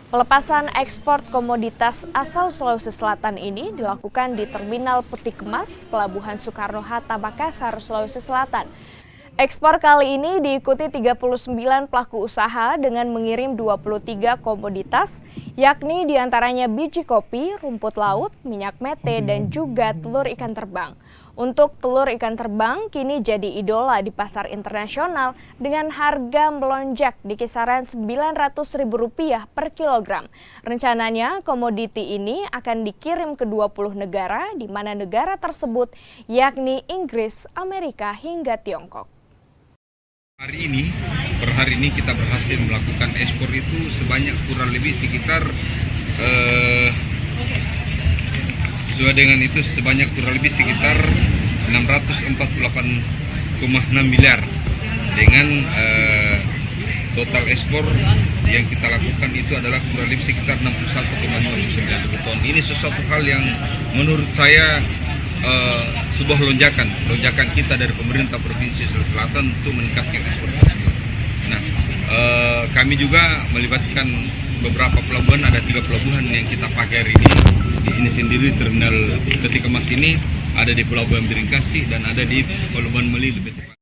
Pelepasan ekspor komoditas asal Sulawesi Selatan ini dilakukan di Terminal Peti Kemas, Pelabuhan Soekarno-Hatta, Makassar, Sulawesi Selatan. Ekspor kali ini diikuti 39 pelaku usaha dengan mengirim 23 komoditas, yakni diantaranya biji kopi, rumput laut, minyak mete, dan juga telur ikan terbang. Untuk telur ikan terbang kini jadi idola di pasar internasional dengan harga melonjak di kisaran Rp900.000 per kilogram. Rencananya komoditi ini akan dikirim ke 20 negara di mana negara tersebut yakni Inggris, Amerika hingga Tiongkok. Per hari ini kita berhasil melakukan ekspor itu sebanyak kurang lebih sekitar sebanyak kurang lebih sekitar 648,6 miliar dengan total ekspor yang kita lakukan itu adalah kurang lebih sekitar 61,59 ton. Ini sesuatu hal yang menurut saya sebuah lonjakan kita dari pemerintah Provinsi Sulawesi Selatan untuk meningkatkan ekspor tersebut. Nah, kami juga melibatkan beberapa pelabuhan, ada 3 pelabuhan yang kita pakai hari ini. Di sini sendiri Terminal Peti Kemas ini ada di Pelabuhan Biringkasih dan ada di Pelabuhan Meli lebih tepat.